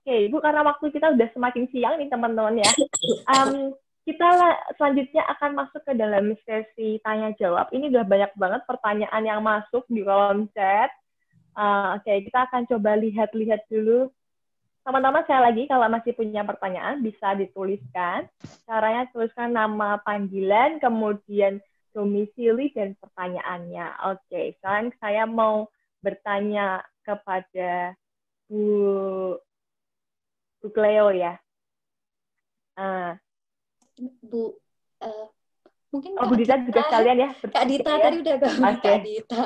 Oke, Ibu, karena waktu kita udah semakin siang nih teman-teman ya. Kita selanjutnya akan masuk ke dalam sesi tanya-jawab. Ini udah banyak banget pertanyaan yang masuk di kolom chat. Oke, kita akan coba lihat-lihat dulu. Teman-teman, saya lagi, kalau masih punya pertanyaan, bisa dituliskan. Caranya tuliskan nama panggilan, kemudian domisili, dan pertanyaannya. Oke, sekarang saya mau bertanya kepada Bu Cleo ya. Bu, mungkin Bu Dita juga sekalian ya. Kak Dita ya? Tadi udah gabung Kak Dita.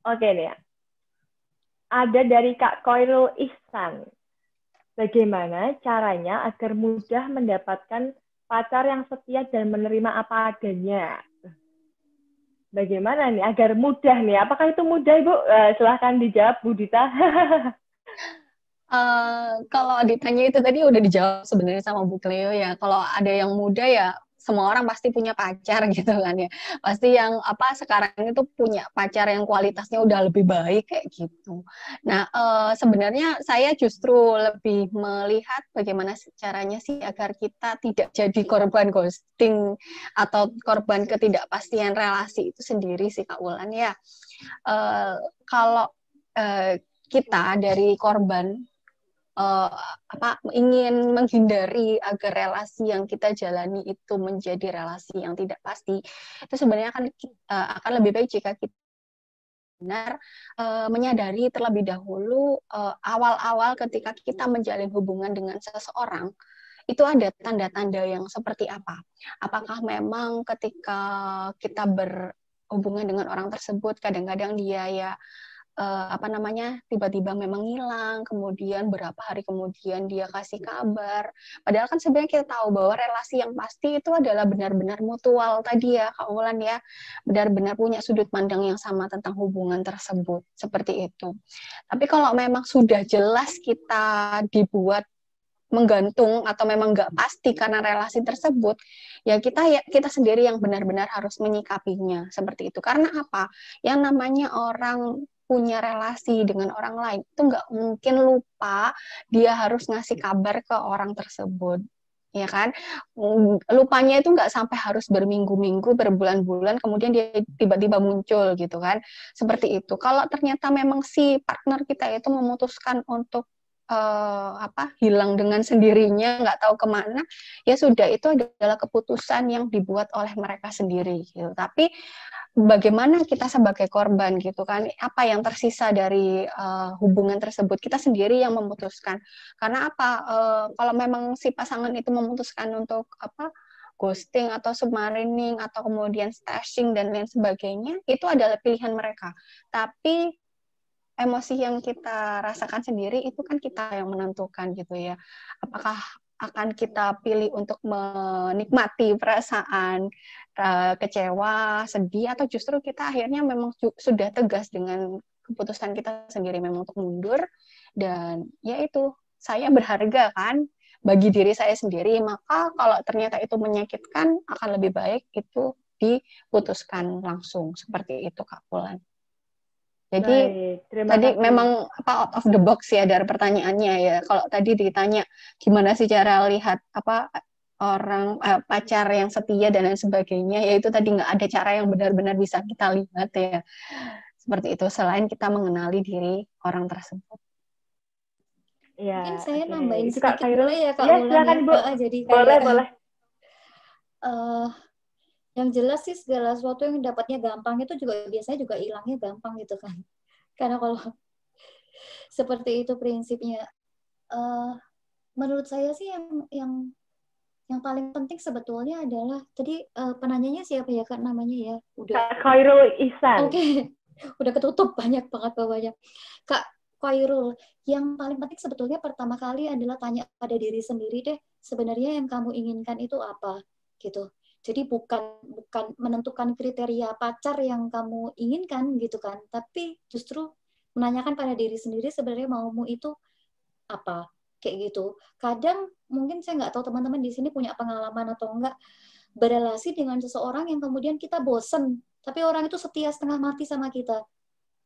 Oke nih ya. Ada dari Kak Koirul Ihsan. Bagaimana caranya agar mudah mendapatkan pacar yang setia dan menerima apa adanya? Bagaimana nih agar mudah nih? Apakah itu mudah, Ibu? Silahkan dijawab, Bu Dita. Kalau ditanya itu tadi udah dijawab sebenarnya sama Bu Cleo ya. Kalau ada yang muda ya semua orang pasti punya pacar gitu kan ya. Pasti yang sekarang itu punya pacar yang kualitasnya udah lebih baik kayak gitu. Nah, sebenarnya saya justru lebih melihat bagaimana caranya sih agar kita tidak jadi korban ghosting atau korban ketidakpastian relasi itu sendiri sih Kak Wulan ya. Kalau kita dari korban ingin menghindari agar relasi yang kita jalani itu menjadi relasi yang tidak pasti, itu sebenarnya akan lebih baik jika kita benar menyadari terlebih dahulu awal-awal ketika kita menjalin hubungan dengan seseorang itu ada tanda-tanda yang seperti apa. Apakah memang ketika kita berhubungan dengan orang tersebut kadang-kadang dia ya tiba-tiba memang hilang, kemudian berapa hari kemudian dia kasih kabar. Padahal kan sebenarnya kita tahu bahwa relasi yang pasti itu adalah benar-benar mutual tadi ya, Kak Wulan ya, benar-benar punya sudut pandang yang sama tentang hubungan tersebut, seperti itu. Tapi kalau memang sudah jelas kita dibuat menggantung atau memang nggak pasti karena relasi tersebut, ya kita sendiri yang benar-benar harus menyikapinya seperti itu. Karena apa? Yang namanya orang punya relasi dengan orang lain itu nggak mungkin lupa dia harus ngasih kabar ke orang tersebut, ya kan? Lupanya itu nggak sampai harus berminggu-minggu, berbulan-bulan, kemudian dia tiba-tiba muncul gitu kan? Seperti itu. Kalau ternyata memang si partner kita itu memutuskan untuk hilang dengan sendirinya, nggak tahu kemana, ya sudah, itu adalah keputusan yang dibuat oleh mereka sendiri gitu. Tapi bagaimana kita sebagai korban gitu kan, apa yang tersisa dari hubungan tersebut, kita sendiri yang memutuskan. Karena kalau memang si pasangan itu memutuskan untuk ghosting atau submarining atau kemudian stashing dan lain sebagainya, itu adalah pilihan mereka. Tapi emosi yang kita rasakan sendiri itu kan kita yang menentukan gitu ya. Apakah akan kita pilih untuk menikmati perasaan kecewa, sedih, atau justru kita akhirnya memang sudah tegas dengan keputusan kita sendiri memang untuk mundur, dan ya itu, saya berharga kan bagi diri saya sendiri, maka kalau ternyata itu menyakitkan akan lebih baik itu diputuskan langsung, seperti itu Kak Wulan. Jadi tadi memang out of the box ya dari pertanyaannya ya. Kalau tadi ditanya gimana sih cara lihat orang pacar yang setia dan lain sebagainya, ya itu tadi nggak ada cara yang benar-benar bisa kita lihat ya. Seperti itu, selain kita mengenali diri orang tersebut. Ya, mungkin saya nambahin sedikit boleh ya Kak Wulan ya? Bu. Jadi kayak boleh. Yang jelas sih segala sesuatu yang dapatnya gampang itu juga biasanya juga hilangnya gampang gitu kan. Karena kalau seperti itu prinsipnya, menurut saya sih yang paling penting sebetulnya adalah tadi penanyanya siapa ya Kak namanya ya? Kak Koirul Ihsan. Oke. Udah ketutup banyak banget bawahnya. Kak Koirul, yang paling penting sebetulnya pertama kali adalah tanya pada diri sendiri deh, sebenarnya yang kamu inginkan itu apa gitu. Jadi bukan menentukan kriteria pacar yang kamu inginkan gitu kan, tapi justru menanyakan pada diri sendiri sebenarnya maumu itu apa, kayak gitu. Kadang mungkin saya nggak tahu teman-teman di sini punya pengalaman atau enggak, berelasi dengan seseorang yang kemudian kita bosen, tapi orang itu setia setengah mati sama kita.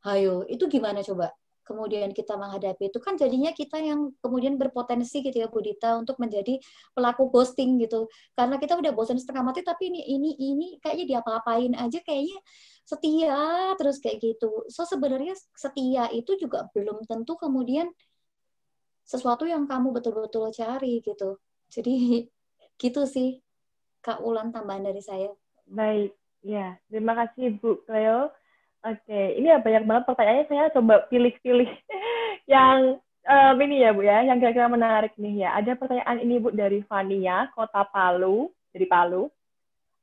Hayo, itu gimana coba? kemudian kita menghadapi itu kan jadinya kita yang kemudian berpotensi gitu ya Bu Dita untuk menjadi pelaku ghosting gitu. Karena kita udah bosan setengah mati tapi ini kayaknya diapa-apain aja kayaknya setia terus kayak gitu. So sebenarnya setia itu juga belum tentu kemudian sesuatu yang kamu betul-betul cari gitu. Jadi gitu sih Kak Ulan tambahan dari saya. Baik, ya. Terima kasih Bu Cleo. Oke, ini ya banyak banget pertanyaannya. Saya coba pilih-pilih yang ini ya Bu ya, yang kira-kira menarik nih ya. Ada pertanyaan ini Bu dari Vania, Kota Palu, dari Palu.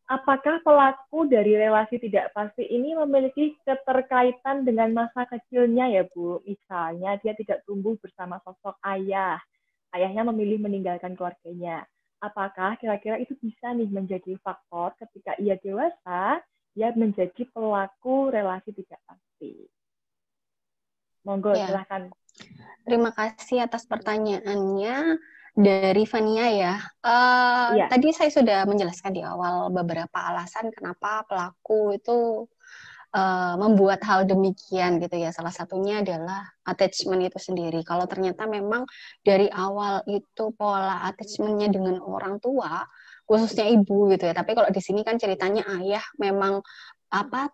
Apakah pelaku dari relasi tidak pasti ini memiliki keterkaitan dengan masa kecilnya ya Bu? Misalnya dia tidak tumbuh bersama sosok ayah, ayahnya memilih meninggalkan keluarganya. Apakah kira-kira itu bisa nih menjadi faktor ketika ia dewasa, dia menjadi pelaku relasi tidak pasti? Monggo, Ya, silahkan. terima kasih atas pertanyaannya dari Vania ya. Iya, Tadi saya sudah menjelaskan di awal beberapa alasan kenapa pelaku itu membuat hal demikian gitu ya. Salah satunya adalah attachment itu sendiri. Kalau ternyata memang dari awal itu pola attachment-nya dengan orang tua, khususnya ibu gitu ya. Tapi kalau di sini kan ceritanya ayah memang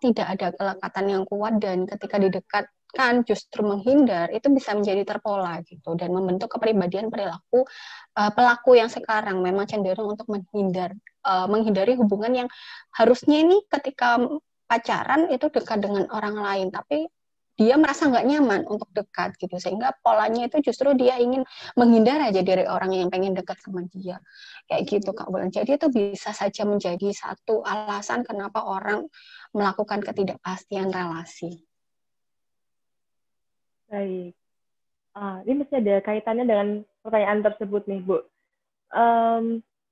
tidak ada kelekatan yang kuat dan ketika didekatkan justru menghindar, itu bisa menjadi terpola gitu dan membentuk kepribadian perilaku pelaku yang sekarang memang cenderung untuk menghindari hubungan yang harusnya ini ketika pacaran itu dekat dengan orang lain, tapi dia merasa nggak nyaman untuk dekat gitu, sehingga polanya itu justru dia ingin menghindar aja dari orang yang pengen dekat sama dia, kayak gitu Kak Bulan. Jadi itu bisa saja menjadi satu alasan kenapa orang melakukan ketidakpastian relasi. baik. Ini mesti ada kaitannya dengan pertanyaan tersebut nih Bu.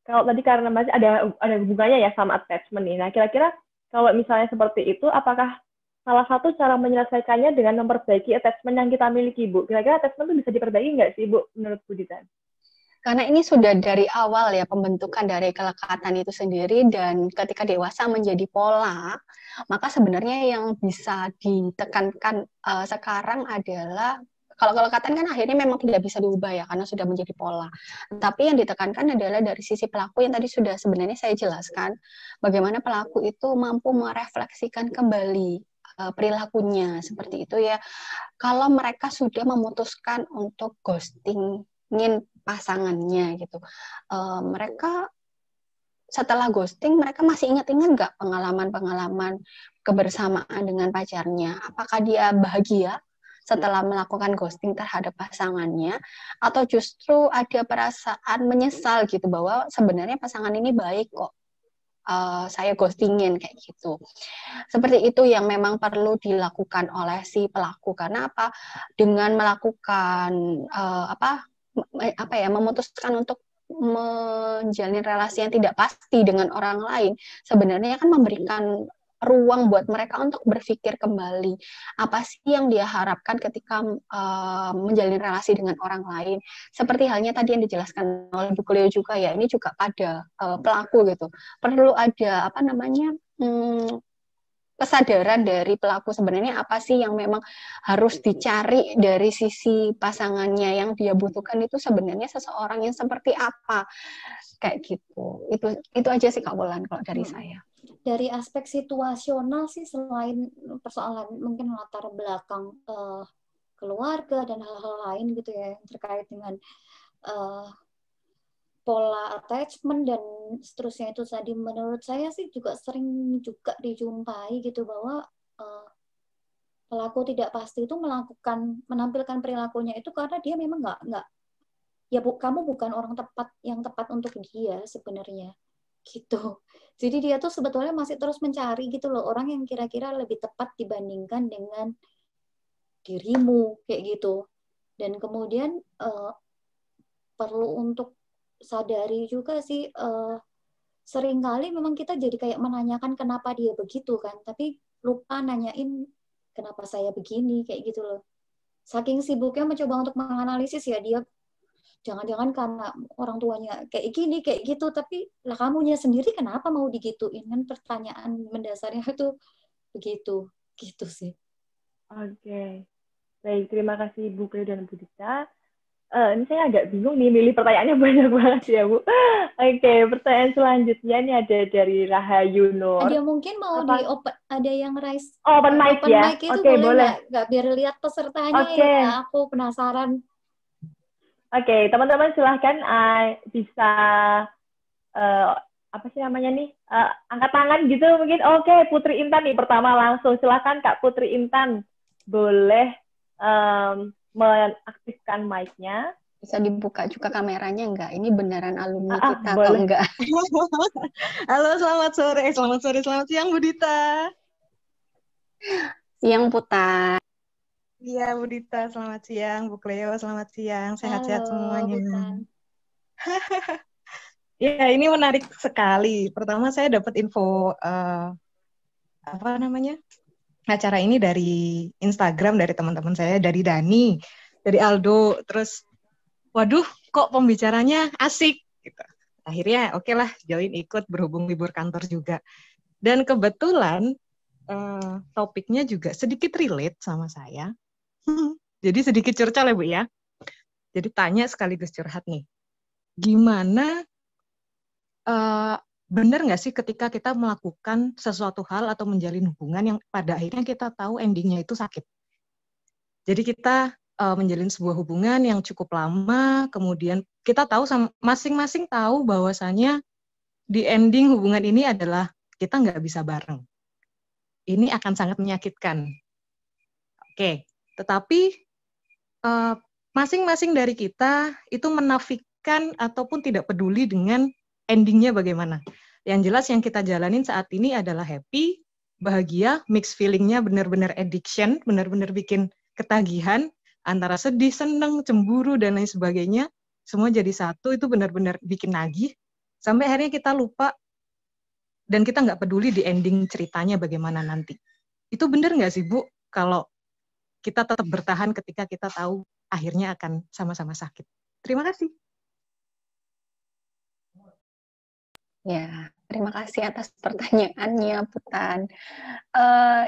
Kalau tadi karena masih ada hubungannya ya sama attachment nih. Nah, kira-kira kalau misalnya seperti itu, apakah salah satu cara menyelesaikannya dengan memperbaiki attachment yang kita miliki, Bu? Kira-kira attachment itu bisa diperbaiki nggak sih, Bu, menurut Bu Dita? Karena ini sudah dari awal ya pembentukan dari kelekatan itu sendiri dan ketika dewasa menjadi pola, maka sebenarnya yang bisa ditekankan sekarang adalah kalau kelekatan kan akhirnya memang tidak bisa diubah ya karena sudah menjadi pola. Tapi yang ditekankan adalah dari sisi pelaku yang tadi sudah sebenarnya saya jelaskan bagaimana pelaku itu mampu merefleksikan kembali perilakunya seperti itu ya. Kalau mereka sudah memutuskan untuk ghostingin pasangannya gitu, mereka setelah ghosting mereka masih ingat-ingat nggak pengalaman-pengalaman kebersamaan dengan pacarnya? Apakah dia bahagia setelah melakukan ghosting terhadap pasangannya, atau justru ada perasaan menyesal gitu bahwa sebenarnya pasangan ini baik kok, saya ghostingin kayak gitu. Seperti itu yang memang perlu dilakukan oleh si pelaku. Karena apa? Dengan melakukan memutuskan untuk menjalin relasi yang tidak pasti dengan orang lain, sebenarnya kan memberikan ruang buat mereka untuk berpikir kembali apa sih yang dia harapkan ketika menjalin relasi dengan orang lain. Seperti halnya tadi yang dijelaskan oleh Bu Cleo juga ya, ini juga pada pelaku gitu. Perlu ada kesadaran dari pelaku sebenarnya apa sih yang memang harus dicari dari sisi pasangannya, yang dia butuhkan itu sebenarnya seseorang yang seperti apa, kayak gitu. Itu aja sih Kak Wulan kalau dari saya. Dari aspek situasional sih, selain persoalan mungkin latar belakang keluarga dan hal-hal lain gitu ya yang terkait dengan pola attachment dan seterusnya itu tadi, menurut saya sih juga sering juga dijumpai gitu bahwa pelaku tidak pasti itu menampilkan perilakunya itu karena dia memang nggak ya kamu bukan orang yang tepat untuk dia sebenarnya gitu. Jadi dia tuh sebetulnya masih terus mencari gitu loh orang yang kira-kira lebih tepat dibandingkan dengan dirimu kayak gitu. Dan kemudian perlu untuk sadari juga sih, seringkali memang kita jadi kayak menanyakan kenapa dia begitu kan, tapi lupa nanyain kenapa saya begini kayak gitu loh. Saking sibuknya mencoba untuk menganalisis ya, dia jangan-jangan karena orang tuanya kayak gini kayak gitu, tapi lah kamunya sendiri kenapa mau digituin, kan pertanyaan mendasarnya itu begitu gitu sih. Oke. Baik, terima kasih Bu Cleo dan Bu Dita. Ini saya agak bingung nih, milih pertanyaannya banyak banget ya Bu. Oke, pertanyaan selanjutnya ini ada dari Rahayu Nur. Ada mungkin mau di open, ada yang raise open mic open ya? mic itu Oke, boleh boleh. nggak biar lihat pesertanya Oke. ya, aku penasaran. Oke, teman-teman silahkan bisa apa sih namanya nih, angkat tangan gitu mungkin. Oke, Putri Intan nih pertama langsung. Silahkan Kak Putri Intan, boleh mengaktifkan mic-nya. Bisa dibuka juga kameranya enggak? Ini beneran alumni kita atau Boleh. enggak? Halo, selamat sore, selamat siang Bu Dita. Siang Putar. Iya Bu Dita, selamat siang. Bu Cleo, selamat siang. Sehat-sehat semuanya. Ya, ini menarik sekali. Pertama saya dapat info acara ini dari Instagram, dari teman-teman saya, dari Dani, dari Aldo. Terus, waduh, kok pembicaranya asik gitu. Akhirnya oke lah, join ikut berhubung libur kantor juga. Dan kebetulan topiknya juga sedikit relate sama saya. Jadi sedikit curcol ya Bu ya. Jadi tanya sekaligus curhat nih. Gimana, benar nggak sih ketika kita melakukan sesuatu hal atau menjalin hubungan yang pada akhirnya kita tahu endingnya itu sakit. Jadi kita menjalin sebuah hubungan yang cukup lama, kemudian kita tahu masing-masing tahu bahwasannya di ending hubungan ini adalah kita nggak bisa bareng. Ini akan sangat menyakitkan. Oke, tetapi masing-masing dari kita itu menafikan ataupun tidak peduli dengan endingnya bagaimana. Yang jelas yang kita jalanin saat ini adalah happy, bahagia, mixed feelingnya benar-benar addiction, benar-benar bikin ketagihan, antara sedih, senang, cemburu, dan lain sebagainya, semua jadi satu, itu benar-benar bikin nagih, sampai akhirnya kita lupa, dan kita nggak peduli di ending ceritanya bagaimana nanti. Itu benar nggak sih Bu, kalau kita tetap bertahan ketika kita tahu akhirnya akan sama-sama sakit? Terima kasih. Ya, terima kasih atas pertanyaannya, Putan.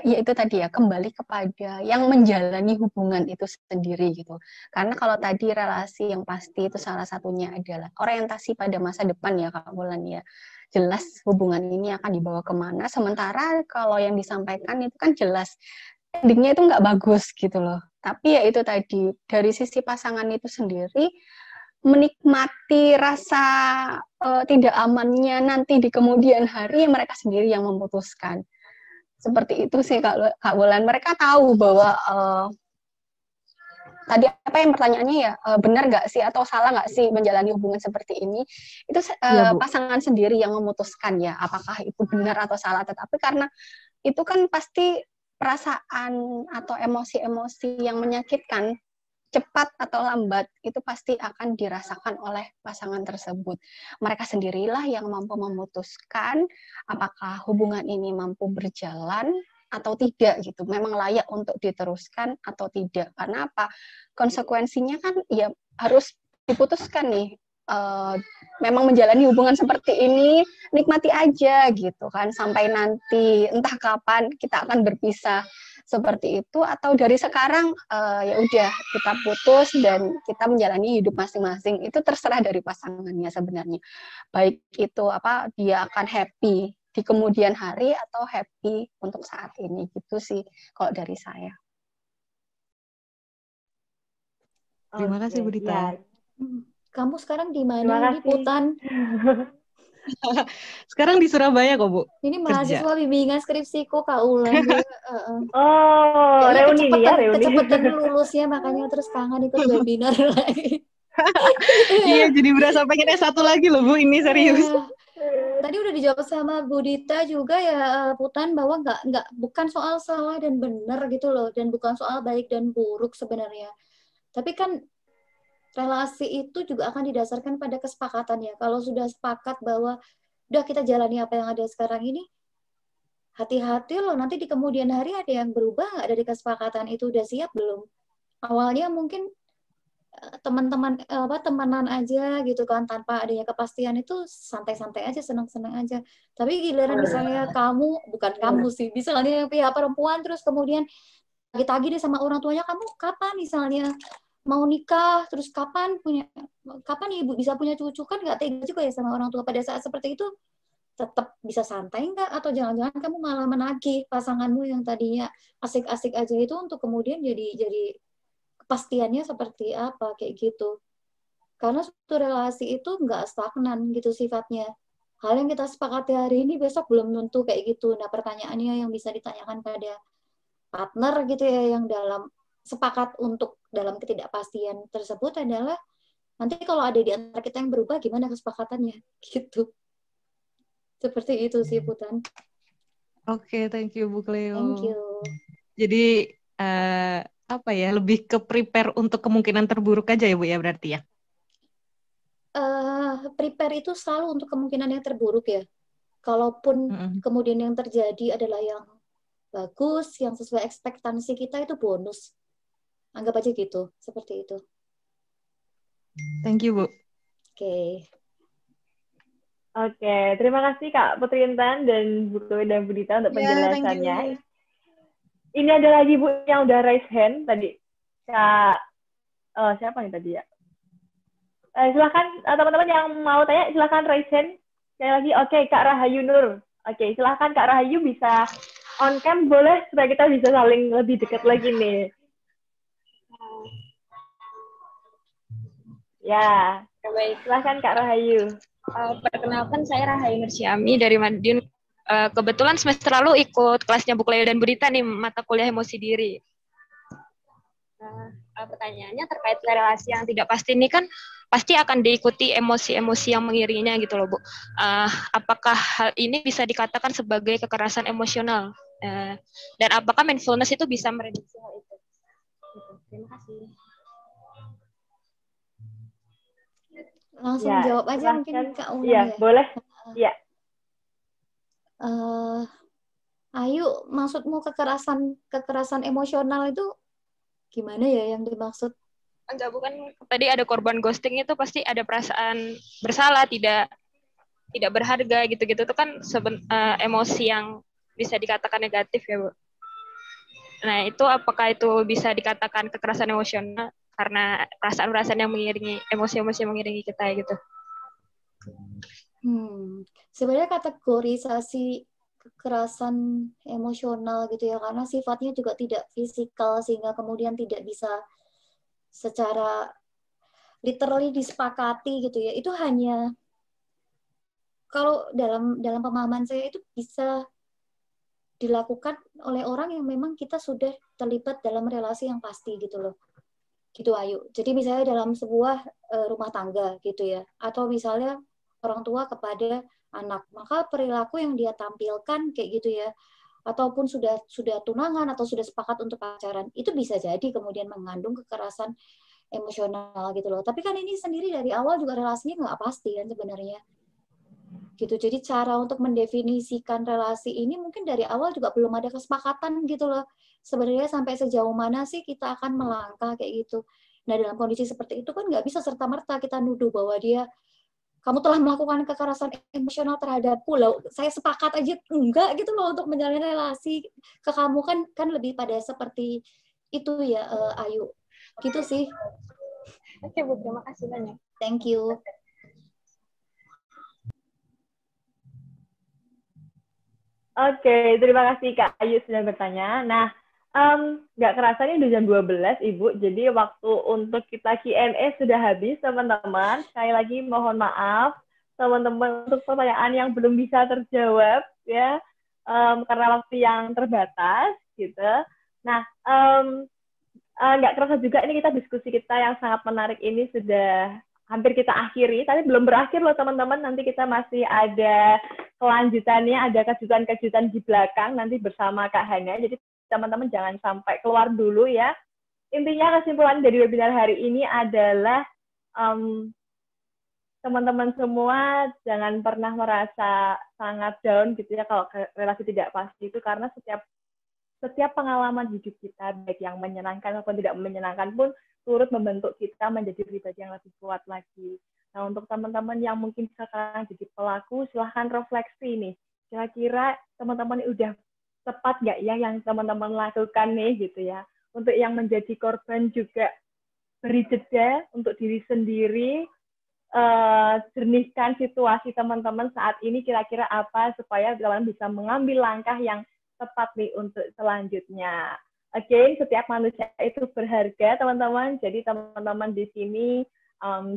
Ya itu tadi ya, kembali kepada yang menjalani hubungan itu sendiri gitu. Karena kalau tadi relasi yang pasti itu salah satunya adalah orientasi pada masa depan ya Kak Wulan ya. Jelas hubungan ini akan dibawa kemana, sementara kalau yang disampaikan itu kan jelas endingnya itu nggak bagus gitu loh. Tapi ya itu tadi, dari sisi pasangan itu sendiri, menikmati rasa tidak amannya nanti di kemudian hari, mereka sendiri yang memutuskan. Seperti itu sih Kak Wulan. Mereka tahu bahwa tadi apa yang pertanyaannya ya, benar nggak sih atau salah nggak sih menjalani hubungan seperti ini? Itu ya, pasangan sendiri yang memutuskan ya, apakah itu benar atau salah. Tetapi karena itu kan pasti perasaan atau emosi-emosi yang menyakitkan, cepat atau lambat, itu pasti akan dirasakan oleh pasangan tersebut. Mereka sendirilah yang mampu memutuskan apakah hubungan ini mampu berjalan atau tidak gitu. Memang layak untuk diteruskan atau tidak. Karena apa? Konsekuensinya kan ya harus diputuskan nih. Memang menjalani hubungan seperti ini, nikmati aja gitu kan, sampai nanti entah kapan kita akan berpisah seperti itu, atau dari sekarang ya udah kita putus dan kita menjalani hidup masing-masing. Itu terserah dari pasangannya sebenarnya, baik itu apa, dia akan happy di kemudian hari atau happy untuk saat ini, gitu sih kalau dari saya. Terima kasih Bu Dita. Ya. Kamu sekarang di mana ini Putan? Sekarang di Surabaya kok Bu. Ini mahasiswa bimbingan skripsiku Kak Ulan. Oh, ya, reuni ya, reuni. Kecepatan lulusnya, makanya terus kangen ikut webinar lagi. Iya, jadi berasa pengen S1 lagi loh Bu, ini serius. Tadi udah dijawab sama Bu Dita juga ya, Putan, bahwa bukan soal salah dan benar gitu loh, dan bukan soal baik dan buruk sebenarnya. Tapi kan relasi itu juga akan didasarkan pada kesepakatan ya. Kalau sudah sepakat bahwa udah kita jalani apa yang ada sekarang ini, hati-hati loh, nanti di kemudian hari ada yang berubah nggak dari kesepakatan itu, udah siap belum? Awalnya mungkin temenan aja gitu kan, tanpa adanya kepastian, itu santai-santai aja, senang-senang aja. Tapi giliran misalnya bukan kamu sih, misalnya pihak perempuan terus kemudian ditagih-tagih deh sama orang tuanya, kamu kapan misalnya mau nikah, terus kapan ibu bisa punya cucu, kan nggak tega juga ya sama orang tua pada saat seperti itu. Tetap bisa santai nggak? Atau jangan-jangan kamu malah menagih pasanganmu yang tadinya asik-asik aja itu untuk kemudian jadi kepastiannya seperti apa, kayak gitu. Karena suatu relasi itu nggak stagnan gitu sifatnya. Hal yang kita sepakati hari ini besok belum tentu kayak gitu. Nah, pertanyaannya yang bisa ditanyakan pada partner gitu ya, yang dalam sepakat untuk dalam ketidakpastian tersebut adalah, nanti kalau ada di antara kita yang berubah, gimana kesepakatannya gitu. Seperti itu sih, Putan. Oke, thank you Bu Cleo. Thank you. Jadi apa ya, lebih ke prepare untuk kemungkinan terburuk aja ya Bu ya, berarti ya? Prepare itu selalu untuk kemungkinan yang terburuk ya. Kalaupun kemudian yang terjadi adalah yang bagus, yang sesuai ekspektasi kita, itu bonus. Anggap aja gitu, seperti itu. Thank you Bu. Oke. Oke, terima kasih Kak Putri Intan dan Bu Chloe dan Bu Dita untuk penjelasannya. Ini ada lagi Bu yang udah raise hand tadi. Kak, siapa nih tadi ya? Silahkan teman-teman yang mau tanya, silahkan raise hand. Sekali lagi, oke, Kak Rahayu Nur. Oke, silahkan Kak Rahayu bisa on cam boleh supaya kita bisa saling lebih dekat lagi nih. Ya, baik. Silahkan Kak Rahayu. Perkenalkan, saya Rahayu Nursyami dari Madiun. Kebetulan semester lalu ikut kelasnya Bu Cleo dan Bu Dita nih, mata kuliah emosi diri. Pertanyaannya terkait relasi yang tidak pasti ini kan pasti akan diikuti emosi-emosi yang mengiringinya gitu loh Bu. Apakah hal ini bisa dikatakan sebagai kekerasan emosional? Dan apakah mindfulness itu bisa mereduksi hal itu? Gitu. Terima kasih. Langsung Ya, jawab aja mungkin Kak Unang ya. Boleh. Iya. Ayu, maksudmu kekerasan emosional itu gimana ya yang dimaksud? Enggak, bukan. Tadi ada korban ghosting itu pasti ada perasaan bersalah, tidak berharga gitu-gitu. Itu kan emosi yang bisa dikatakan negatif ya, Bu. Nah, itu apakah itu bisa dikatakan kekerasan emosional karena perasaan-perasaan yang mengiringi, emosi-emosi yang mengiringi kita gitu. Sebenarnya kategorisasi kekerasan emosional gitu ya, karena sifatnya juga tidak fisikal sehingga kemudian tidak bisa secara literally disepakati gitu ya. Itu hanya kalau dalam pemahaman saya itu bisa dilakukan oleh orang yang memang kita sudah terlibat dalam relasi yang pasti gitu loh. Gitu Ayu. Jadi misalnya dalam sebuah rumah tangga gitu ya, atau misalnya orang tua kepada anak, maka perilaku yang dia tampilkan kayak gitu ya, ataupun sudah tunangan atau sudah sepakat untuk pacaran, itu bisa jadi kemudian mengandung kekerasan emosional gitu loh. Tapi kan ini sendiri dari awal juga relasinya nggak pasti kan sebenarnya. Gitu. Jadi cara untuk mendefinisikan relasi ini mungkin dari awal juga belum ada kesepakatan gitu loh. Sebenarnya sampai sejauh mana sih kita akan melangkah kayak gitu. Nah dalam kondisi seperti itu kan nggak bisa serta-merta kita nuduh bahwa dia, kamu telah melakukan kekerasan emosional terhadapku, loh saya sepakat aja enggak gitu loh untuk menjalin relasi ke kamu, kan lebih pada seperti itu ya Ayu. Gitu sih. Oke Bu, terima kasih banyak. Thank you. Oke, terima kasih Kak Ayu sudah bertanya. Nah, nggak kerasa ini udah jam 12, Ibu. Jadi waktu untuk kita Q&A sudah habis, teman-teman. Sekali lagi mohon maaf, teman-teman, untuk pertanyaan yang belum bisa terjawab, ya, karena waktu yang terbatas, gitu. Nah, nggak kerasa juga ini kita diskusi kita yang sangat menarik ini sudah hampir kita akhiri. Tapi belum berakhir loh, teman-teman. Nanti kita masih ada kelanjutannya, ada kejutan-kejutan di belakang nanti bersama Kak Hana. Jadi teman-teman jangan sampai keluar dulu ya. Intinya kesimpulan dari webinar hari ini adalah teman-teman semua jangan pernah merasa sangat down gitu ya kalau relasi tidak pasti itu, karena setiap pengalaman hidup kita, baik yang menyenangkan maupun tidak menyenangkan pun turut membentuk kita menjadi pribadi yang lebih kuat lagi. Nah, untuk teman-teman yang mungkin sekarang jadi pelaku, silahkan refleksi nih. Kira-kira teman-teman udah tepat nggak ya yang teman-teman lakukan nih gitu ya. Untuk yang menjadi korban juga beri jeda untuk diri sendiri, jernihkan situasi teman-teman saat ini kira-kira apa supaya teman-teman bisa mengambil langkah yang tepat nih untuk selanjutnya. Oke, setiap manusia itu berharga teman-teman. Jadi teman-teman di sini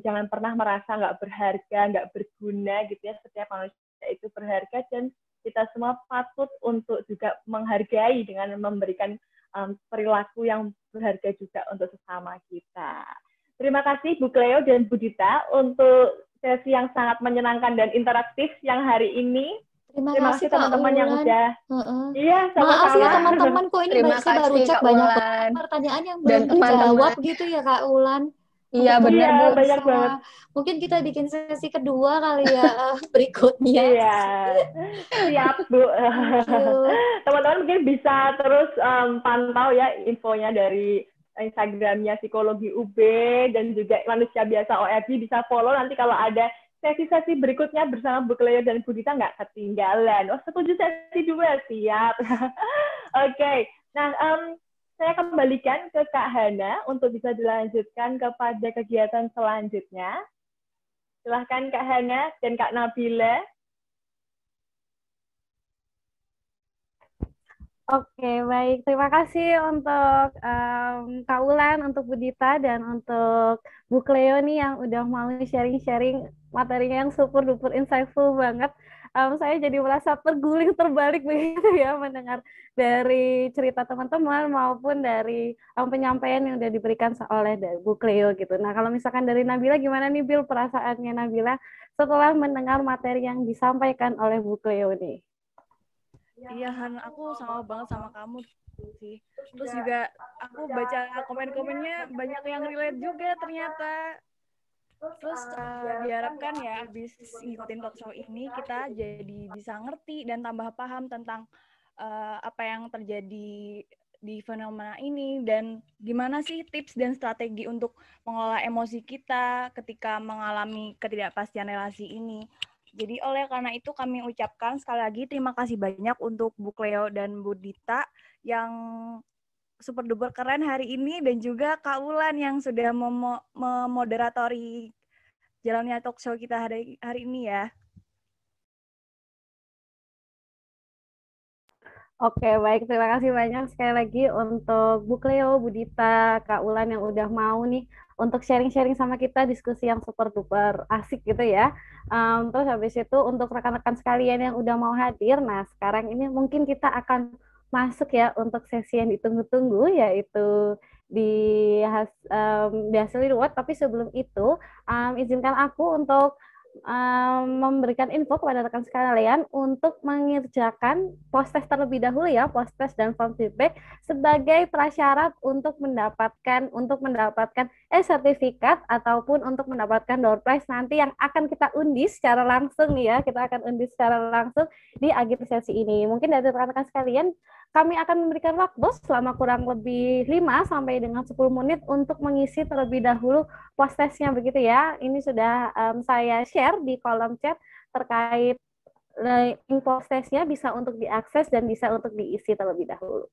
jangan pernah merasa nggak berharga, nggak berguna gitu ya. Setiap manusia itu berharga dan kita semua patut untuk juga menghargai dengan memberikan perilaku yang berharga juga untuk sesama kita. Terima kasih Bu Cleo dan Bu Dita untuk sesi yang sangat menyenangkan dan interaktif yang hari ini. Terima kasih Kak teman-teman yang Ulan. udah. Iya, Maaf ya sama-sama. teman-teman, kok ini Terima saya baru kasih cek Kak banyak Ulan pertanyaan yang dan belum terjawab teman-teman. gitu ya Kak Ulan. Iya Untuk benar Iya, Bu. banyak banget. Mungkin kita bikin sesi kedua kali ya berikutnya. Iya, siap Bu. Thank you. Teman-teman mungkin bisa terus pantau ya infonya dari Instagramnya Psikologi UB dan juga Manusia Biasa OFB, bisa follow nanti kalau ada sesi-sesi berikutnya bersama Bu Cleo dan Bu Dita nggak ketinggalan. Oh, setuju sesi 2, siap. Oke, nah saya kembalikan ke Kak Hana untuk bisa dilanjutkan kepada kegiatan selanjutnya. Silahkan Kak Hana dan Kak Nabila. Oke, baik. Terima kasih untuk Kak Ulan, untuk Bu Dita, dan untuk Bu Cleo nih yang udah mau sharing-sharing materinya yang super duper insightful banget. Saya jadi merasa terguling terbalik begitu ya mendengar dari cerita teman-teman maupun dari penyampaian yang udah diberikan oleh Bu Cleo gitu. Nah, kalau misalkan dari Nabila, gimana nih Bil perasaannya Nabila setelah mendengar materi yang disampaikan oleh Bu Cleo nih? Iya Han, aku sama banget sama kamu sih. Terus juga aku baca komen-komennya banyak yang relate juga ternyata. Terus diharapkan ya habis ngikutin talk show ini kita jadi bisa ngerti dan tambah paham tentang apa yang terjadi di fenomena ini dan gimana sih tips dan strategi untuk mengelola emosi kita ketika mengalami ketidakpastian relasi ini. Jadi oleh karena itu kami ucapkan sekali lagi terima kasih banyak untuk Bu Cleo dan Bu Dita yang super duper keren hari ini dan juga Kak Wulan yang sudah memoderatori jalannya talk show kita hari ini ya. Oke, baik. Terima kasih banyak sekali lagi untuk Bu Cleo, Bu Dita, Kak Ulan yang udah mau nih untuk sharing-sharing sama kita diskusi yang super duper asik gitu ya. Terus habis itu untuk rekan-rekan sekalian yang udah mau hadir, nah sekarang ini mungkin kita akan masuk ya untuk sesi yang ditunggu-tunggu yaitu di hasil reward. Tapi sebelum itu, izinkan aku untuk memberikan info kepada rekan sekalian untuk mengerjakan post test terlebih dahulu ya, post test dan form feedback sebagai prasyarat untuk mendapatkan sertifikat ataupun untuk mendapatkan door prize nanti yang akan kita undi secara langsung nih ya, kita akan undi secara langsung di akhir sesi ini. Mungkin dari rekan-rekan sekalian kami akan memberikan waktu selama kurang lebih 5 sampai dengan 10 menit untuk mengisi terlebih dahulu post testnya begitu ya. Ini sudah saya share di kolom chat terkait link post testnya, bisa untuk diakses dan bisa untuk diisi terlebih dahulu.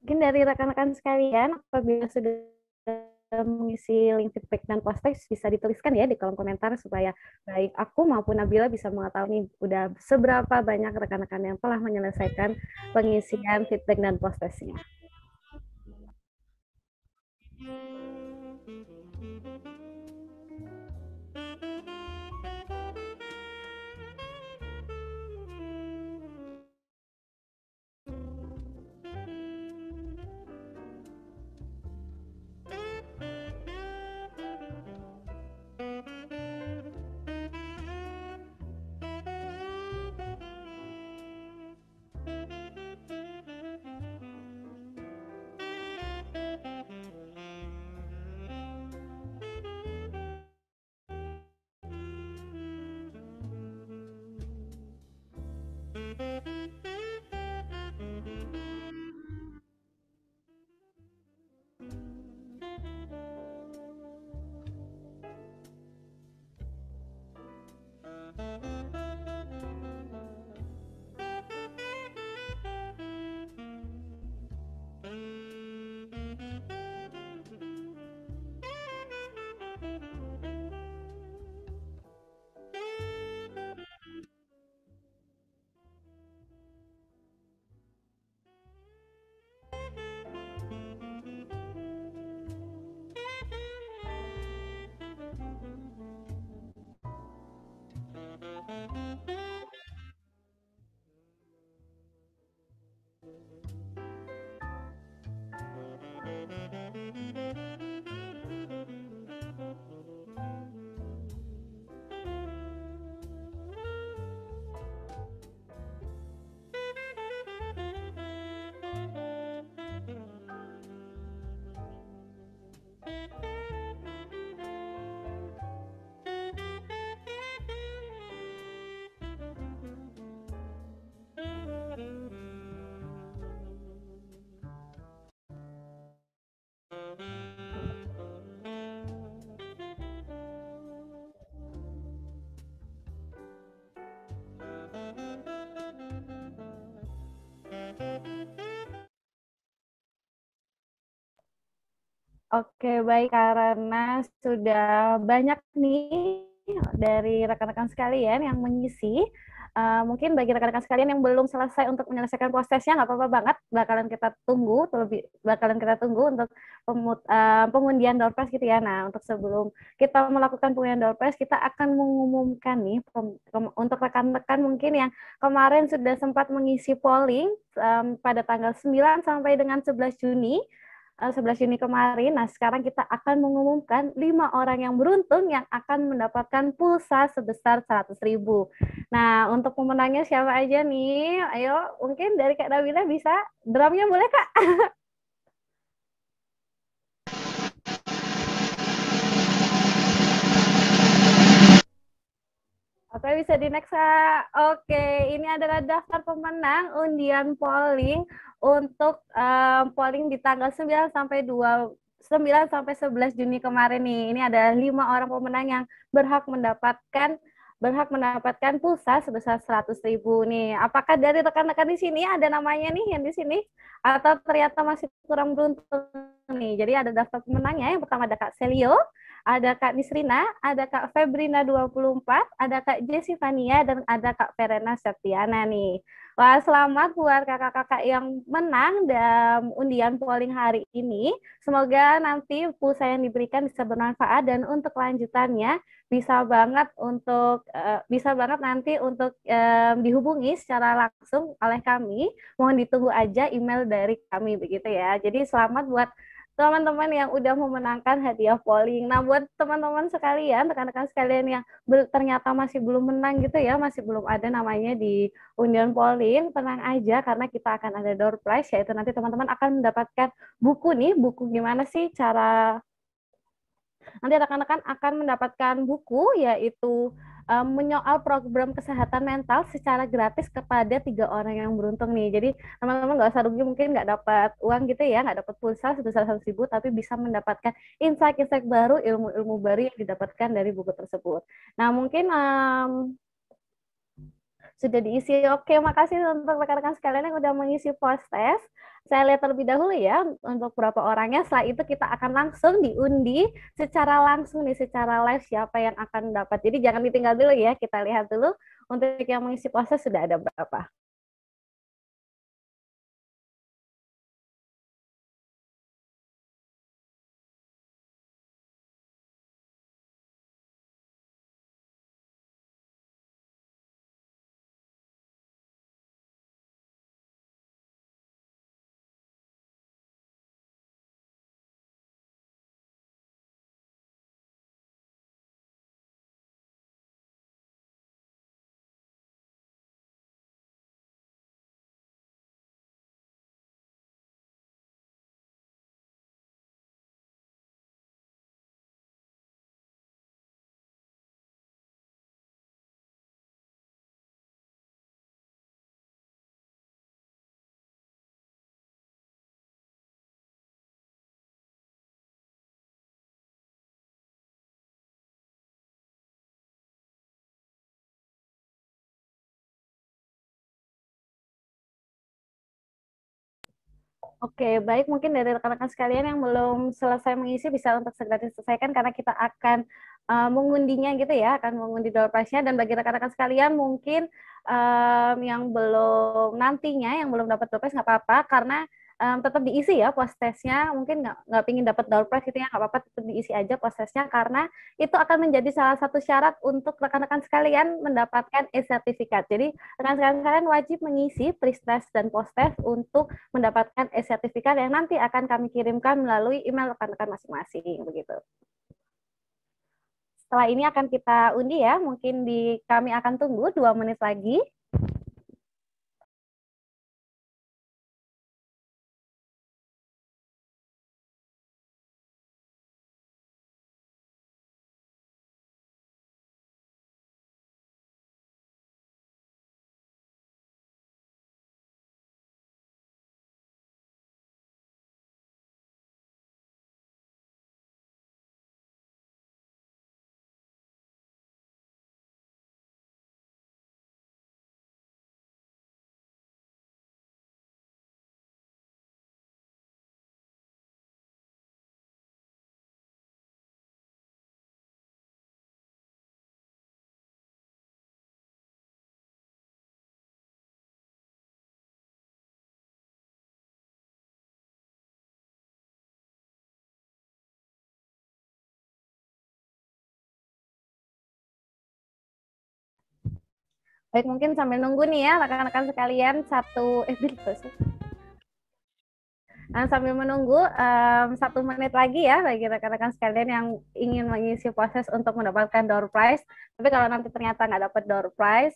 Mungkin dari rekan-rekan sekalian, apabila sudah mengisi link feedback dan post-text bisa dituliskan ya di kolom komentar supaya baik aku maupun Nabila bisa mengetahui udah seberapa banyak rekan-rekan yang telah menyelesaikan pengisian feedback dan post-textnya. Oke, baik, karena sudah banyak nih dari rekan-rekan sekalian yang mengisi. Mungkin bagi rekan-rekan sekalian yang belum selesai untuk menyelesaikan prosesnya, nggak apa-apa banget, bakalan kita tunggu untuk pengundian door prize gitu ya. Nah, untuk sebelum kita melakukan pengundian door prize, kita akan mengumumkan nih untuk rekan-rekan mungkin yang kemarin sudah sempat mengisi polling pada tanggal 9 sampai dengan 11 Juni. 11 Juni kemarin. Nah, sekarang kita akan mengumumkan 5 orang yang beruntung yang akan mendapatkan pulsa sebesar 100.000. Nah, untuk pemenangnya siapa aja nih? Ayo, mungkin dari Kak Nabila bisa. Drumnya boleh, Kak? Oke, bisa di next, Kak. Oke, ini adalah daftar pemenang undian polling untuk polling di tanggal 9 sampai 11 Juni kemarin nih. Ini ada 5 orang pemenang yang berhak mendapatkan pulsa sebesar 100.000 nih. Apakah dari rekan-rekan di sini ada namanya nih yang di sini atau ternyata masih kurang beruntung nih? Jadi ada daftar pemenangnya. Yang pertama ada Kak Selio, ada Kak Nisrina, ada Kak Febrina 24, ada Kak Jessi Fania, dan ada Kak Verena Septiana nih. Wah, selamat buat kakak-kakak yang menang dalam undian polling hari ini. Semoga nanti pulsa yang diberikan bisa bermanfaat dan untuk kelanjutannya bisa banget nanti untuk dihubungi secara langsung oleh kami. Mohon ditunggu aja email dari kami begitu ya. Jadi selamat buat teman-teman yang udah memenangkan hadiah polling. Nah, buat teman-teman sekalian, rekan-rekan sekalian yang ternyata masih belum menang gitu ya, masih belum ada namanya di undian polling, tenang aja karena kita akan ada door prize, yaitu nanti teman-teman akan mendapatkan buku nih, buku gimana sih cara nanti rekan-rekan akan mendapatkan buku yaitu menyoal program kesehatan mental secara gratis kepada 3 orang yang beruntung nih. Jadi teman-teman nggak usah rugi, mungkin nggak dapat uang gitu ya, nggak dapat pulsa sebesar 100.000, tapi bisa mendapatkan insight-insight baru, ilmu-ilmu baru yang didapatkan dari buku tersebut. Nah, mungkin sudah diisi. Oke, makasih untuk rekan-rekan sekalian yang udah mengisi post test. Saya lihat terlebih dahulu ya untuk beberapa orangnya. Setelah itu kita akan langsung diundi secara langsung nih, secara live siapa yang akan dapat. Jadi jangan ditinggal dulu ya. Kita lihat dulu untuk yang mengisi proses sudah ada berapa. Oke, baik. Mungkin dari rekan-rekan sekalian yang belum selesai mengisi bisa untuk segera diselesaikan karena kita akan mengundinya gitu ya, akan mengundi door prize-nya. Dan bagi rekan-rekan sekalian mungkin yang belum nantinya, yang belum dapat door prize nggak apa-apa karena tetap diisi ya post testnya. Mungkin nggak pingin dapat door prize gitu ya, nggak apa-apa, tetap diisi aja post testnya karena itu akan menjadi salah satu syarat untuk rekan-rekan sekalian mendapatkan e-sertifikat. Jadi rekan-rekan sekalian wajib mengisi pre-test dan post-test untuk mendapatkan e-sertifikat yang nanti akan kami kirimkan melalui email rekan-rekan masing-masing begitu. Setelah ini akan kita undi ya, mungkin kami akan tunggu 2 menit lagi. Baik, mungkin sambil nunggu nih ya rekan-rekan sekalian sambil menunggu 1 menit lagi ya bagi rekan-rekan sekalian yang ingin mengisi proses untuk mendapatkan door prize. Tapi kalau nanti ternyata nggak dapat door prize,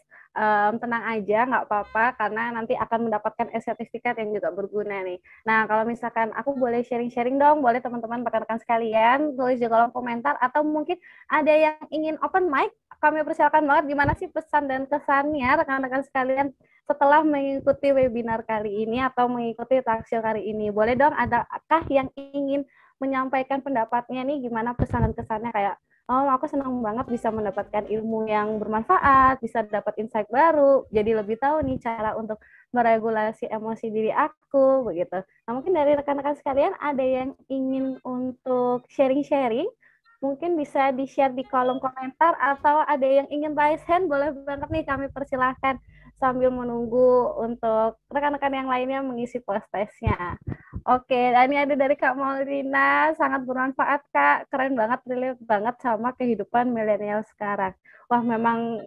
tenang aja, nggak apa-apa karena nanti akan mendapatkan e-sertifikat yang juga berguna nih. Nah, kalau misalkan aku boleh sharing-sharing dong, boleh teman-teman rekan-rekan sekalian tulis di kolom komentar atau mungkin ada yang ingin open mic, kami persilakan banget gimana sih pesan dan kesannya rekan-rekan sekalian setelah mengikuti webinar kali ini atau mengikuti talkshow kali ini. Boleh dong, adakah yang ingin menyampaikan pendapatnya nih, gimana pesan dan kesannya kayak, oh aku senang banget bisa mendapatkan ilmu yang bermanfaat, bisa dapat insight baru, jadi lebih tahu nih cara untuk meregulasi emosi diri aku, begitu. Nah mungkin dari rekan-rekan sekalian ada yang ingin untuk sharing-sharing, mungkin bisa di-share di kolom komentar atau ada yang ingin raise hand, boleh banget nih kami persilahkan sambil menunggu untuk rekan-rekan yang lainnya mengisi post testnya. Oke, dan ini ada dari Kak Maulina, sangat bermanfaat Kak, keren banget, relate banget sama kehidupan milenial sekarang. Wah memang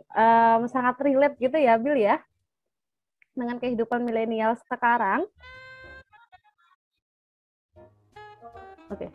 sangat relate gitu ya Bil ya, dengan kehidupan milenial sekarang. Oke.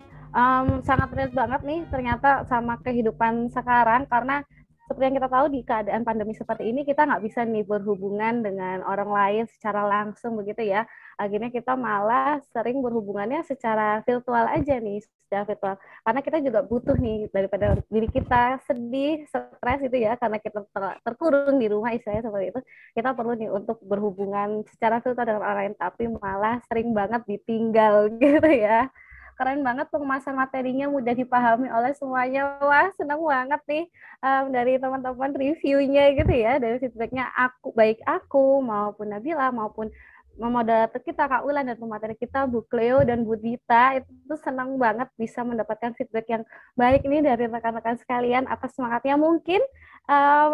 Sangat relate banget nih ternyata sama kehidupan sekarang karena seperti yang kita tahu di keadaan pandemi seperti ini kita nggak bisa nih berhubungan dengan orang lain secara langsung begitu ya. Akhirnya kita malah sering berhubungannya secara virtual aja nih, secara virtual. Karena kita juga butuh nih daripada diri kita sedih, stres itu ya karena kita terkurung di rumah istilahnya seperti itu. Kita perlu nih untuk berhubungan secara virtual dengan orang lain tapi malah sering banget ditinggal gitu ya. Keren banget pengemasan materinya mudah dipahami oleh semuanya. Wah, senang banget nih dari teman-teman reviewnya gitu ya, dari feedbacknya baik aku maupun Nabila maupun moderator kita Kak Ulan dan pemateri kita Bu Cleo dan Bu Dita itu senang banget bisa mendapatkan feedback yang baik ini dari rekan-rekan sekalian atas semangatnya. Mungkin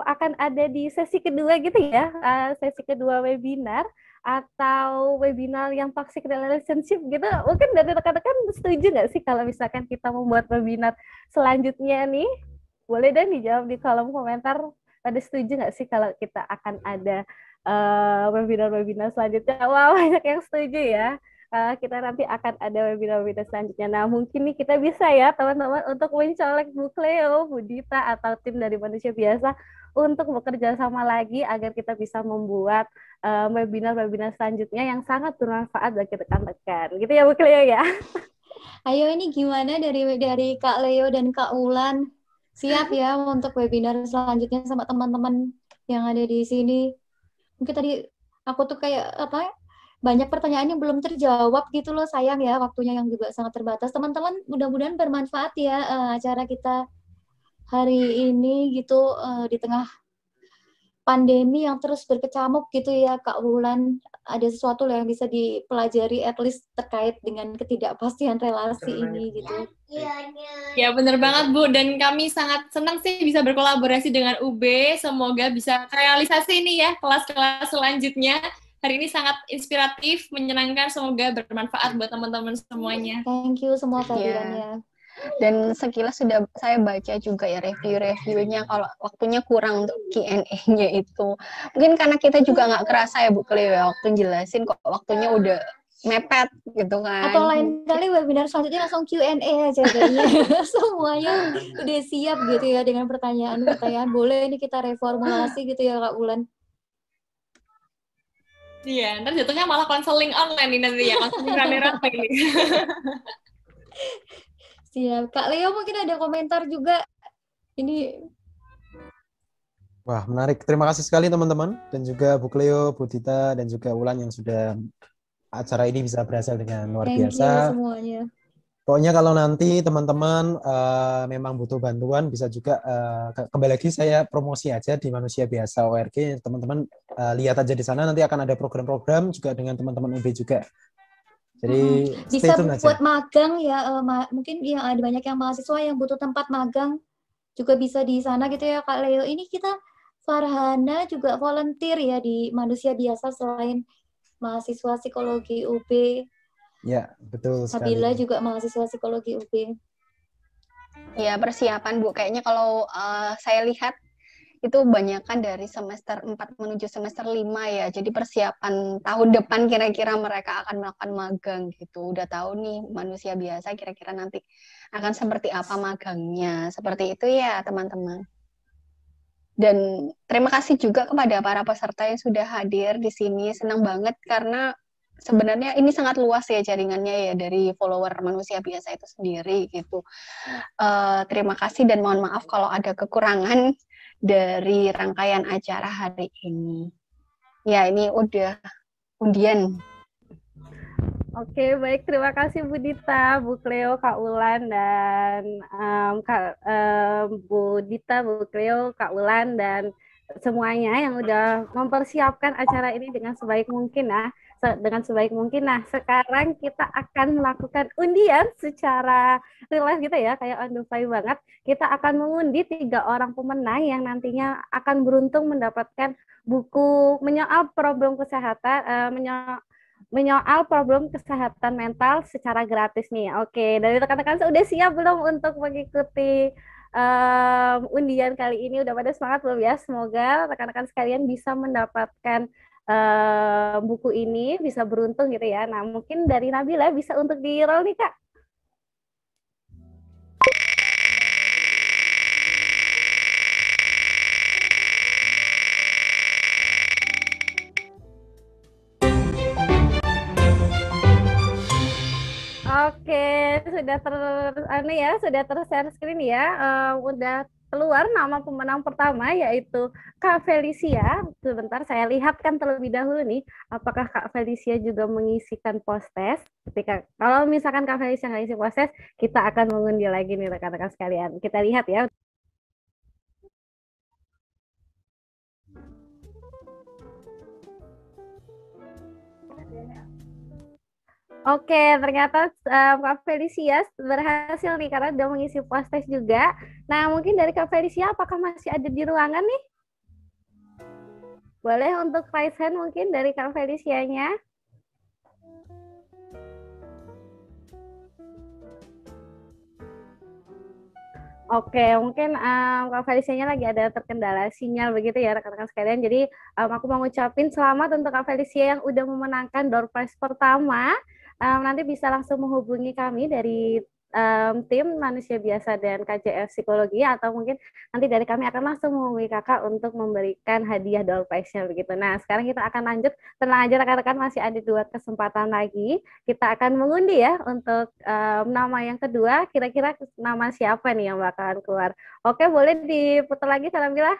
akan ada di sesi kedua gitu ya, sesi kedua webinar atau webinar yang toxic relationship gitu. Mungkin dari rekan-rekan setuju nggak sih kalau misalkan kita membuat webinar selanjutnya nih? Boleh deh dijawab di kolom komentar. Pada setuju nggak sih kalau kita akan ada webinar-webinar selanjutnya? Wah, banyak yang setuju ya. Kita nanti akan ada webinar-webinar selanjutnya. Nah, mungkin nih kita bisa ya teman-teman untuk mencolek Bu Cleo, Bu Dita, atau tim dari Manusia Biasa untuk bekerja sama lagi agar kita bisa membuat webinar-webinar selanjutnya yang sangat bermanfaat bagi rekan-rekan. Gitu ya Bu Cleo ya. Ayo ini gimana dari Kak Leo dan Kak Ulan? Siap ya untuk webinar selanjutnya sama teman-teman yang ada di sini. Mungkin tadi aku tuh kayak banyak pertanyaan yang belum terjawab gitu loh, sayang ya waktunya yang juga sangat terbatas. Teman-teman mudah-mudahan bermanfaat ya acara kita hari ini gitu di tengah pandemi yang terus berkecamuk gitu ya Kak Wulan. Ada sesuatu yang bisa dipelajari at least terkait dengan ketidakpastian relasi ini gitu. Ya benar banget Bu, dan kami sangat senang sih bisa berkolaborasi dengan UB. Semoga bisa realisasi ini ya kelas-kelas selanjutnya. Hari ini sangat inspiratif, menyenangkan, semoga bermanfaat buat teman-teman semuanya. Thank you semua kehadirannya. Dan sekilas sudah saya baca juga ya review-reviewnya, kalau waktunya kurang untuk Q&A-nya itu. Mungkin karena kita juga nggak kerasa ya Bu Cleo ya, waktu jelasin kok waktunya udah mepet gitu kan. Atau lain kali webinar selanjutnya langsung Q&A aja kayaknya. Semuanya udah siap gitu ya dengan pertanyaan-pertanyaan. Boleh ini kita reformulasi gitu ya Kak Ulan. Iya, ntar jatuhnya malah konseling online ini nanti ya, konseling rame-rame ini. Siap. Kak Leo mungkin ada komentar juga. Ini. Wah, menarik. Terima kasih sekali teman-teman. Dan juga Bu Cleo, Bu Dita, dan juga Ulan yang sudah acara ini bisa berhasil dengan luar biasa. Thank you semuanya. Pokoknya kalau nanti teman-teman memang butuh bantuan, bisa juga kembali lagi saya promosi aja di Manusia Biasa ORG. Teman-teman lihat aja di sana, nanti akan ada program-program juga dengan teman-teman UB juga. Jadi bisa buat magang ya, mungkin ya ada banyak yang mahasiswa yang butuh tempat magang juga bisa di sana gitu ya Kak Leo. Ini kita Farhana juga volunteer ya di Manusia Biasa selain mahasiswa psikologi UB. Ya, betul sekali. Nabila juga mahasiswa psikologi UB. Ya, persiapan Bu. Kayaknya kalau saya lihat itu banyakkan dari semester 4 menuju semester 5 ya. Jadi persiapan tahun depan kira-kira mereka akan melakukan magang gitu. Udah tahu nih Manusia Biasa kira-kira nanti akan seperti apa magangnya. Seperti itu ya teman-teman. Dan terima kasih juga kepada para peserta yang sudah hadir di sini. Senang banget karena sebenarnya ini sangat luas ya jaringannya ya dari follower Manusia Biasa itu sendiri gitu. Terima kasih dan mohon maaf kalau ada kekurangan dari rangkaian acara hari ini. Ya, ini udah undian. Oke, baik. Terima kasih Bu Dita, Bu Cleo, Kak Ulan, dan Bu Dita, Bu Cleo, Kak Ulan, dan semuanya yang udah mempersiapkan acara ini dengan sebaik mungkin ya. Nah, sekarang kita akan melakukan undian secara real life gitu ya, kayak on the fly banget. Kita akan mengundi 3 orang pemenang yang nantinya akan beruntung mendapatkan buku menyoal problem kesehatan, menyoal problem kesehatan mental secara gratis nih. Oke, dari rekan-rekan sudah siap belum untuk mengikuti undian kali ini? Udah pada semangat belum ya? Semoga rekan-rekan sekalian bisa mendapatkan buku ini, bisa beruntung gitu ya. Nah, mungkin dari Nabila bisa untuk di-roll nih, Kak. Oke, sudah ter-share screen ya. Udah keluar nama pemenang pertama yaitu Kak Felicia. Sebentar saya lihatkan terlebih dahulu nih, apakah Kak Felicia juga mengisikan post-test. Kalau misalkan Kak Felicia nggak isi post-test, kita akan mengundi lagi nih rekan-rekan sekalian. Kita lihat ya. Oke, ternyata Kak Felicia berhasil nih karena udah mengisi post test juga. Nah, mungkin dari Kak Felicia apakah masih ada di ruangan nih? Boleh untuk raise hand mungkin dari Kak Felicia-nya. Oke, mungkin Kak Felicia-nya lagi ada terkendala sinyal begitu ya rekan-rekan sekalian. Jadi aku mau ngucapin selamat untuk Kak Felicia yang udah memenangkan door prize pertama. Nanti bisa langsung menghubungi kami dari tim Manusia Biasa dan KJF Psikologi, atau mungkin nanti dari kami akan langsung menghubungi kakak untuk memberikan hadiah door prize-nya begitu. Nah, sekarang kita akan lanjut. Tenang aja rekan-rekan, masih ada 2 kesempatan lagi. Kita akan mengundi ya untuk nama yang kedua. Kira-kira nama siapa nih yang bakalan keluar? Oke, boleh diputar lagi, Salabila.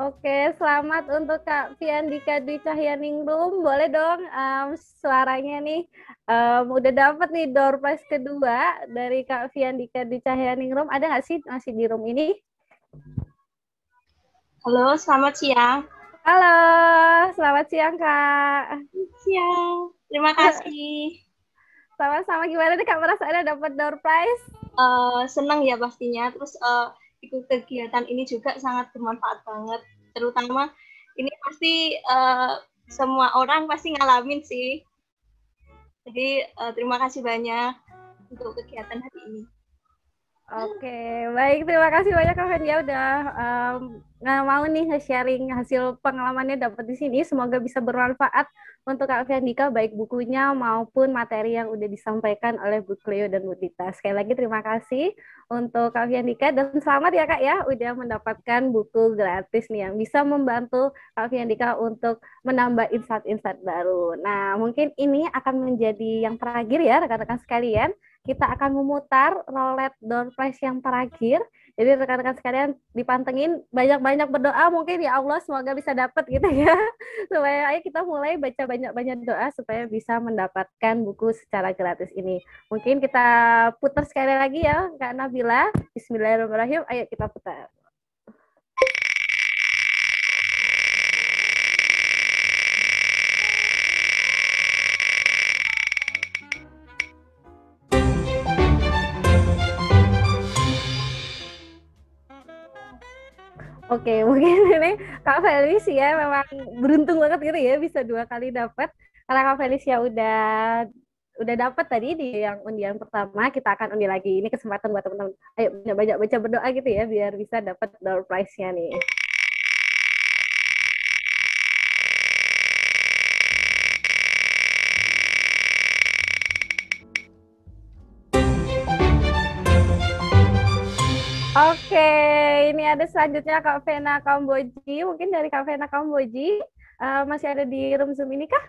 Oke, selamat untuk Kak Fiandika Dwi Cahyaningrum. Boleh dong suaranya nih. Udah dapat nih door prize kedua dari Kak Fiandika Dwi Cahyaningrum. Ada nggak sih masih di room ini? Halo, selamat siang. Halo, selamat siang Kak. Siang, terima kasih. Sama-sama, gimana nih Kak merasa ada dapat door prize? Senang ya pastinya. Terus ikut kegiatan ini juga sangat bermanfaat banget, terutama ini pasti semua orang pasti ngalamin sih. Jadi terima kasih banyak untuk kegiatan hari ini. Oke, baik, terima kasih banyak Kak Fendia udah mau nih nge-sharing hasil pengalamannya dapat di sini. Semoga bisa bermanfaat untuk Kak Fiandika, baik bukunya maupun materi yang udah disampaikan oleh Bu Cleo dan Bu Dita. Sekali lagi terima kasih untuk Kak Fiandika, dan selamat ya Kak ya udah mendapatkan buku gratis nih yang bisa membantu Kak Fiandika untuk menambah insight-insight baru. Nah, mungkin ini akan menjadi yang terakhir ya rekan-rekan sekalian. Kita akan memutar roulette door prize yang terakhir. Jadi rekan-rekan sekalian dipantengin, banyak-banyak berdoa mungkin ya Allah semoga bisa dapat gitu ya. Supaya ayo kita mulai baca banyak-banyak doa supaya bisa mendapatkan buku secara gratis ini. Mungkin kita putar sekali lagi ya Kak Nabila. Bismillahirrahmanirrahim. Ayo kita putar. Oke, mungkin ini Kak Felicia memang beruntung banget gitu ya bisa 2 kali dapat. Karena Kak Felicia udah dapat tadi di yang undian pertama, kita akan undi lagi. Ini kesempatan buat teman-teman. Ayo banyak baca berdoa gitu ya biar bisa dapat door prize-nya nih. Oke, ini ada selanjutnya Kak Vena Kamboji. Mungkin dari Kak Vena Kamboji masih ada di room Zoom ini kah?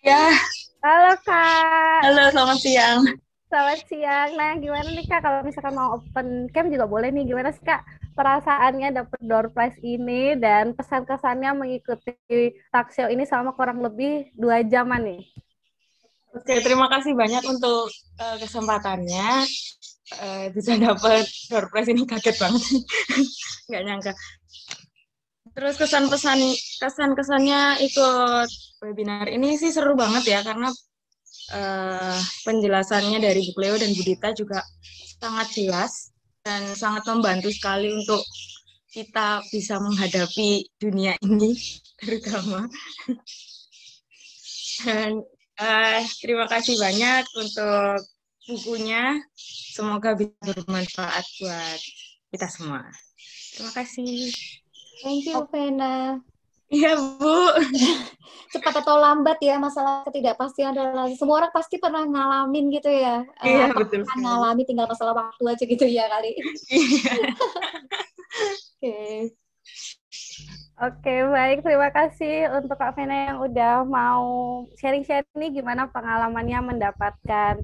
Ya. Halo Kak. Halo, selamat siang. Selamat siang. Nah, gimana nih Kak kalau misalkan mau open cam juga boleh nih. Gimana sih Kak perasaannya dapat door prize ini dan pesan-kesannya mengikuti talk show ini selama kurang lebih 2 jaman nih? Oke, terima kasih banyak untuk kesempatannya. Bisa dapat door prize ini, kaget banget. Nggak nyangka. Terus kesan-kesannya ikut webinar ini sih seru banget ya, karena penjelasannya dari Bu Cleo dan Bu Dita juga sangat jelas dan sangat membantu sekali untuk kita bisa menghadapi dunia ini terutama. Dan terima kasih banyak untuk bukunya. Semoga bisa bermanfaat buat kita semua. Terima kasih. Thank you, Vena. Iya, Bu. Cepat atau lambat ya, masalah ketidakpastian relasi. Semua orang pasti pernah ngalamin gitu ya. Iya, betul. Ngalami, tinggal masalah waktu aja gitu ya kali. Iya. Oke. Oke, baik. Terima kasih untuk Kak Vena yang udah mau sharing-sharing nih gimana pengalamannya mendapatkan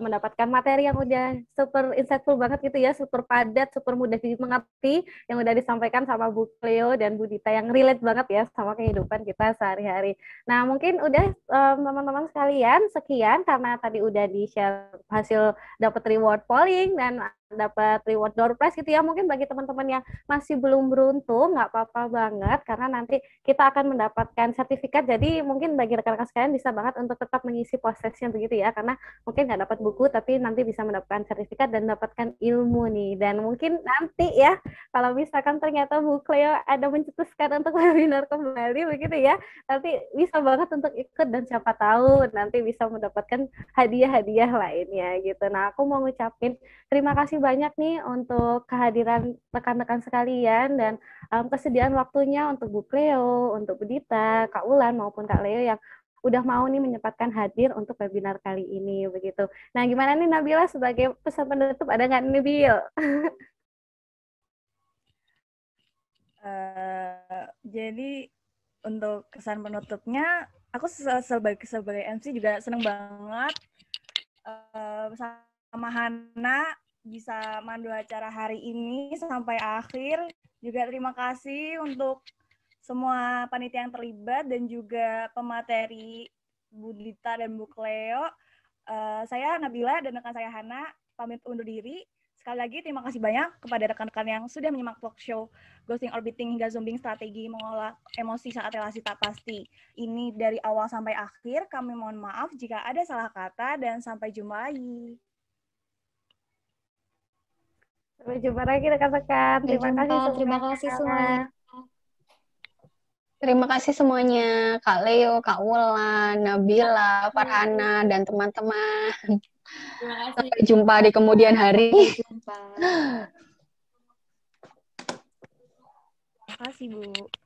mendapatkan materi yang udah super insightful banget gitu ya, super padat, super mudah dimengerti, yang udah disampaikan sama Bu Cleo dan Bu Dita yang relate banget ya sama kehidupan kita sehari-hari. Nah, mungkin udah teman-teman sekalian, sekian karena tadi udah di-share hasil dapat reward polling dan dapat reward door prize gitu ya. Mungkin bagi teman-teman yang masih belum beruntung, nggak apa-apa banget karena nanti kita akan mendapatkan sertifikat. Jadi mungkin bagi rekan-rekan sekalian bisa banget untuk tetap mengisi prosesnya begitu ya, karena mungkin nggak dapat buku tapi nanti bisa mendapatkan sertifikat dan dapatkan ilmu nih. Dan mungkin nanti ya kalau misalkan ternyata Bu Cleo ada mencetuskan untuk webinar kembali begitu ya, nanti bisa banget untuk ikut dan siapa tahu nanti bisa mendapatkan hadiah-hadiah lainnya gitu. Nah, aku mau ngucapin terima kasih banyak nih untuk kehadiran rekan-rekan sekalian dan kesediaan waktunya untuk Bu Cleo, untuk Bu Dita, Kak Ulan maupun Kak Leo yang udah mau nih menyempatkan hadir untuk webinar kali ini begitu. Nah, gimana nih Nabila sebagai pesan penutup, ada nggak nih Bil? Jadi untuk kesan penutupnya, aku sebagai MC juga seneng banget sama Hana bisa mandu acara hari ini sampai akhir. Juga terima kasih untuk semua panitia yang terlibat dan juga pemateri Bu Dita dan Bu Cleo. Saya Nabila dan rekan saya Hana pamit undur diri. Sekali lagi terima kasih banyak kepada rekan-rekan yang sudah menyimak talk show Ghosting, Orbiting, hingga Zooming Strategi Mengolah Emosi Saat Relasi Tak Pasti. Ini dari awal sampai akhir. Kami mohon maaf jika ada salah kata dan sampai jumpa lagi. Sampai jumpa lagi rekan-rekan. Terima kasih semuanya. Terima kasih semuanya, Kak Leo, Kak Wulan, Nabila, Farhana, dan teman-teman. Sampai jumpa di kemudian hari. Sampai jumpa. Terima kasih, Bu.